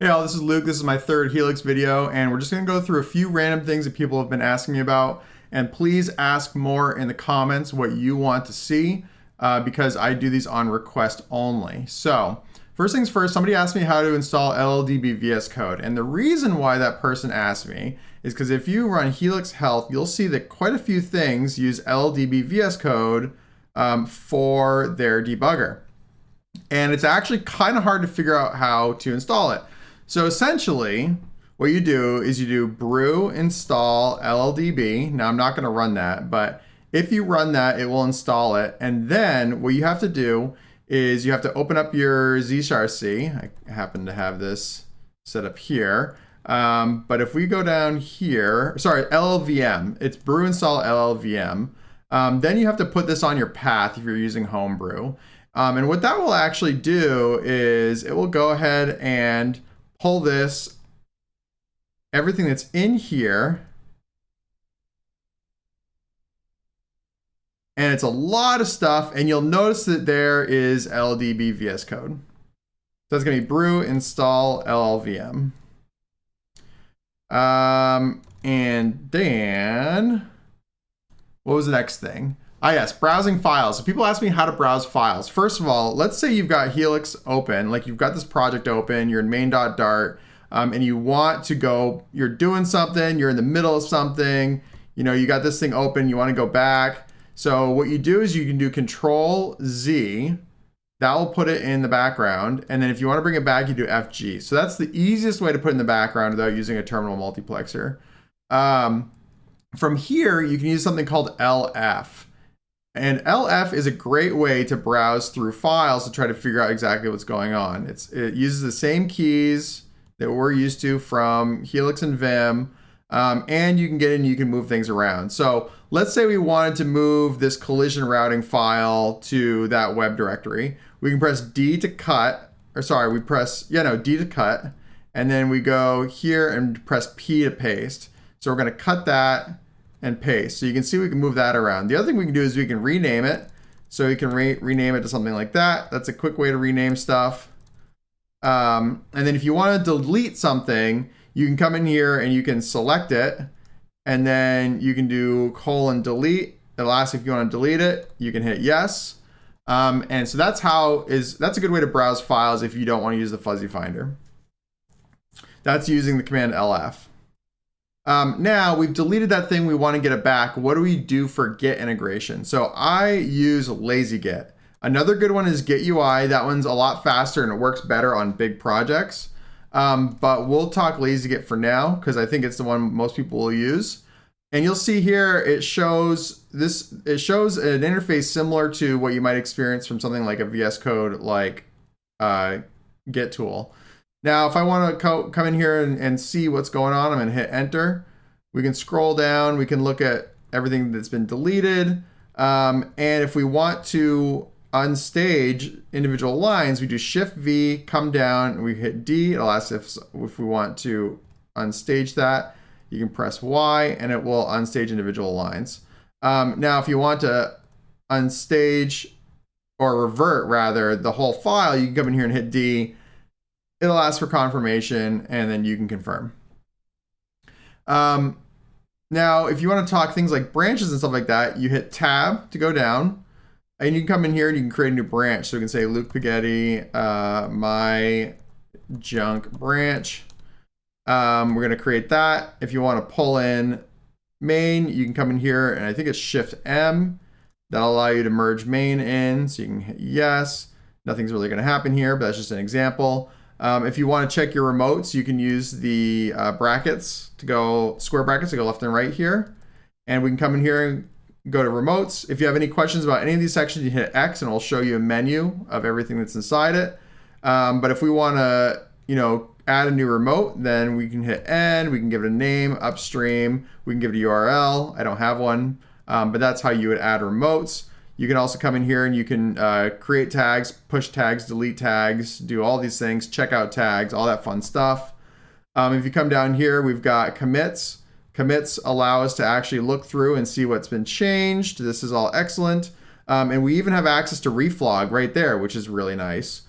Hey all, this is Luke. This is my third Helix video, and we're just going to go through a few random things that people have been asking me about. And please ask more in the comments what you want to see, because I do these on request only. So first things first, somebody asked me how to install lldb-vscode. And the reason why that person asked me is because if you run Helix Health, you'll see that quite a few things use lldb-vscode for their debugger. And it's actually kind of hard to figure out how to install it. So essentially, what you do is you do brew install lldb. Now I'm not going to run that, but if you run that, it will install it. And then what you have to do is you have to open up your zsharc. I happen to have this set up here. But if we go down here, sorry, llvm, it's brew install llvm. Then you have to put this on your path if you're using homebrew. And what that will actually do is it will go ahead and pull this, everything that's in here, and it's a lot of stuff, and you'll notice that there is lldb-vscode. So that's going to be brew install llvm. And then, what was the next thing? Yes, browsing files. So people ask me how to browse files. First of all, let's say you've got Helix open, like you've got this project open, you're in main.dart, and you want to go, you're doing something, you're in the middle of something, you know, you got this thing open, you want to go back. So what you do is you can do ctrl-z, that will put it in the background, and then if you want to bring it back, you do FG. So that's the easiest way to put it in the background without using a terminal multiplexer. From here, you can use something called lf. And lf is a great way to browse through files to try to figure out exactly what's going on. It uses the same keys that we're used to from Helix and Vim, and you can get in, you can move things around. So let's say we wanted to move this collision routing file to that web directory. We can press D to cut, or sorry, we press, D to cut, and then we go here and press P to paste. So we're gonna cut that and paste. So you can see we can move that around. The other thing we can do is we can rename it. So we can rename it to something like that. That's a quick way to rename stuff. And then if you want to delete something, you can come in here and you can select it. And then you can do :delete. It'll ask if you want to delete it. You can hit yes. And so that's a good way to browse files if you don't want to use the fuzzy finder. That's using the command lf. Now we've deleted that thing, we want to get it back. What do we do for Git integration? So I use lazygit. Another good one is gitui. That one's a lot faster and it works better on big projects. But we'll talk lazygit for now because I think it's the one most people will use. And you'll see here it shows an interface similar to what you might experience from something like a VS Code like Git tool. Now, if I want to come in here and see what's going on, I'm going to hit enter. We can scroll down. We can look at everything that's been deleted. And if we want to unstage individual lines, we do Shift V, come down, and we hit D. It'll ask if we want to unstage that. You can press Y, and it will unstage individual lines. Now, if you want to unstage or revert, rather, the whole file, you can come in here and hit D. It'll ask for confirmation, and then you can confirm. Now, if you want to talk things like branches and stuff like that, you hit Tab to go down, and you can come in here and you can create a new branch. So we can say Luke Spaghetti, my junk branch. We're going to create that. If you want to pull in main, you can come in here, and I think it's Shift M. That'll allow you to merge main in, so you can hit yes. Nothing's really going to happen here, but that's just an example. If you want to check your remotes, you can use the brackets to go, square brackets to go left and right here. And we can come in here and go to remotes. If you have any questions about any of these sections, you hit X and it'll show you a menu of everything that's inside it. But if we want to, add a new remote, then we can hit N, we can give it a name, upstream, we can give it a URL. I don't have one, but that's how you would add remotes. You can also come in here and you can create tags, push tags, delete tags, do all these things, check out tags, all that fun stuff. If you come down here, we've got commits. Commits allow us to actually look through and see what's been changed. This is all excellent. And we even have access to reflog right there, which is really nice.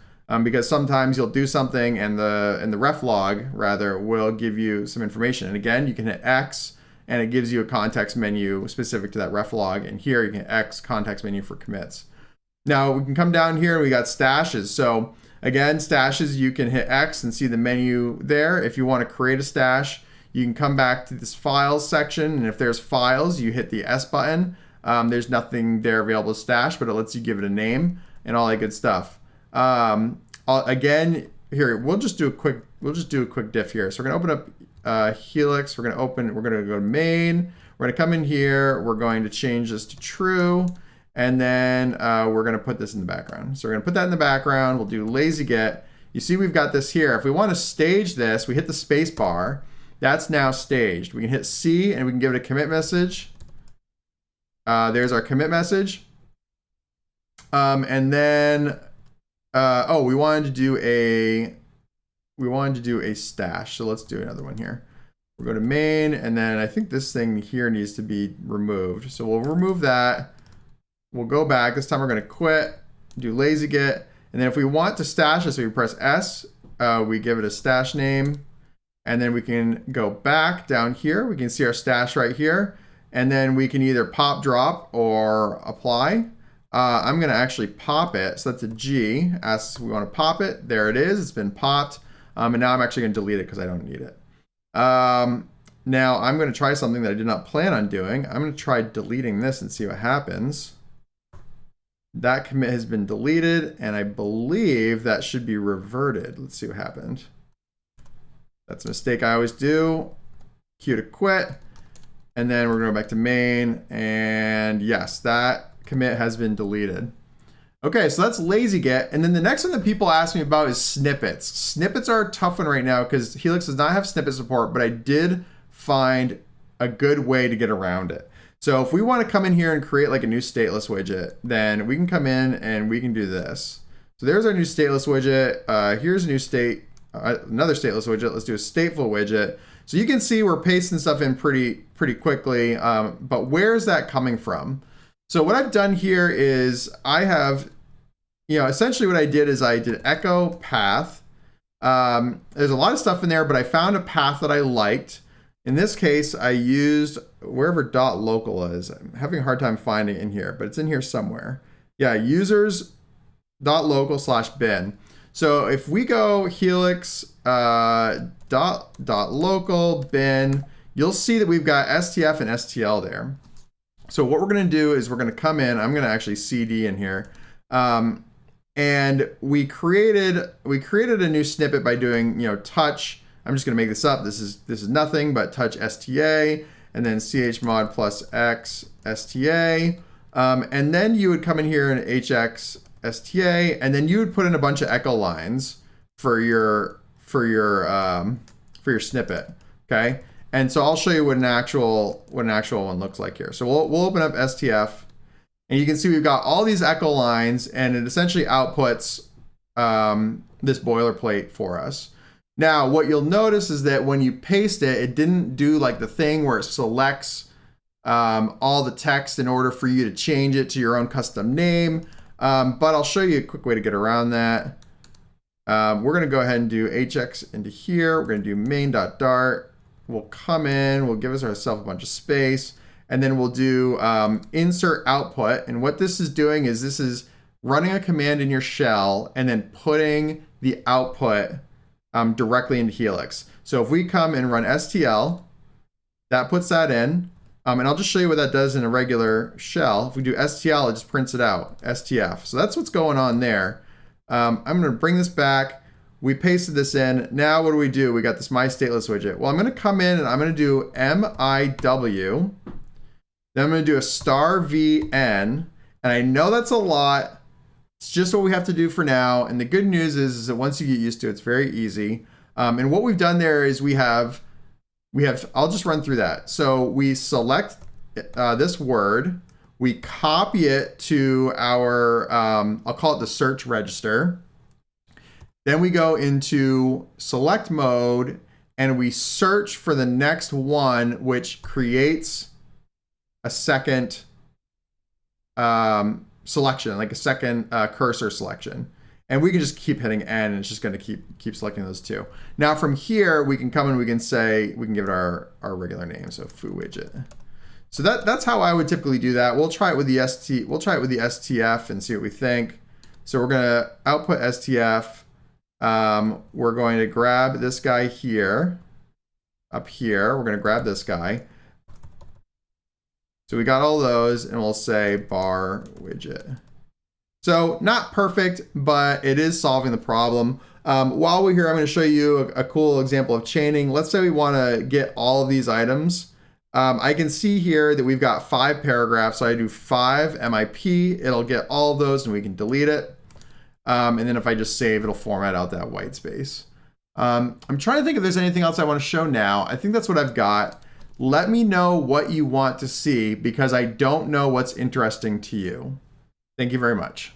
because sometimes you'll do something and the ref log rather will give you some information. And again, you can hit X and it gives you a context menu specific to that ref log. And here you can hit X context menu for commits. Now we can come down here and we got stashes. So again, stashes, you can hit X and see the menu there. If you want to create a stash, you can come back to this files section. And if there's files, you hit the S button. There's nothing there available to stash, but it lets you give it a name and all that good stuff. Again, here, we'll just do a quick diff here. So we're going to open up Helix. We're going to go to main. We're going to come in here. We're going to change this to true. And then we're going to put this in the background. So we're going to put that in the background. We'll do lazygit. You see we've got this here. If we want to stage this, we hit the space bar. That's now staged. We can hit C and we can give it a commit message. There's our commit message. And then, we wanted to do a stash. So let's do another one here. We'll go to main, and then I think this thing here needs to be removed. So we'll remove that. We'll go back. This time we're going to quit, do lazygit. And then if we want to stash this, we press S, we give it a stash name. And then we can go back down here. We can see our stash right here. And then we can either pop drop or apply. I'm going to actually pop it. So that's a G. Asks if we want to pop it. There it is. It's been popped. And now I'm actually going to delete it because I don't need it. Now I'm going to try something that I did not plan on doing. I'm going to try deleting this and see what happens. That commit has been deleted, and I believe that should be reverted. Let's see what happened. That's a mistake I always do. Q to quit. And then we're going to go back to main, and yes, that commit has been deleted. Okay, so that's lazygit. And then the next one that people ask me about is snippets. Snippets are a tough one right now because Helix does not have snippet support, but I did find a good way to get around it. So if we want to come in here and create like a new stateless widget, then we can come in and we can do this. So there's our new stateless widget. Here's a new state, another stateless widget. Let's do a stateful widget. So you can see we're pasting stuff in pretty quickly, but where's that coming from? So what I've done here is I have, essentially what I did is I did echo path. There's a lot of stuff in there, but I found a path that I liked. In this case, I used wherever .local is. I'm having a hard time finding it in here, but it's in here somewhere. Yeah, users .local/bin. So if we go Helix .local bin, you'll see that we've got STF and STL there. So what we're going to do is we're going to come in. I'm going to actually CD in here, and we created a new snippet by doing touch. I'm just going to make this up. This is nothing but touch STA and then chmod plus x STA, and then you would come in here and hx STA, and then you would put in a bunch of echo lines for your snippet. Okay. And so I'll show you what an actual one looks like here. So we'll open up STF, and you can see we've got all these echo lines, and it essentially outputs this boilerplate for us. Now, what you'll notice is that when you paste it, it didn't do like the thing where it selects all the text in order for you to change it to your own custom name. But I'll show you a quick way to get around that. We're going to go ahead and do hx into here. We're going to do main.dart. We'll come in, we'll give ourselves a bunch of space, and then we'll do insert output. And what this is doing is this is running a command in your shell and then putting the output directly into Helix. So if we come and run STL, that puts that in. And I'll just show you what that does in a regular shell. If we do STL, it just prints it out, STF. So that's what's going on there. I'm going to bring this back. We pasted this in. Now what do? We got this my stateless widget. Well, I'm going to come in and I'm going to do MIW. Then I'm going to do a *VN. And I know that's a lot. It's just what we have to do for now. And the good news is that once you get used to it, it's very easy. And what we've done there is we have, I'll just run through that. So we select this word. We copy it to our, I'll call it the search register. Then we go into select mode and we search for the next one, which creates a second selection, like a second cursor selection. And we can just keep hitting N, and it's just going to keep selecting those two. Now from here, we can come and we can say, we can give it our regular name, so foo widget. So that's how I would typically do that. We'll try it with the STF and see what we think. So we're going to output STF. We're going to grab this guy here, up here. We're going to grab this guy. So we got all those, and we'll say bar widget. So not perfect, but it is solving the problem. While we're here, I'm going to show you a cool example of chaining. Let's say we want to get all of these items. I can see here that we've got 5 paragraphs. So I do 5 MIP. It'll get all of those, and we can delete it. And then if I just save, it'll format out that white space. I'm trying to think if there's anything else I want to show now. I think that's what I've got. Let me know what you want to see, because I don't know what's interesting to you. Thank you very much.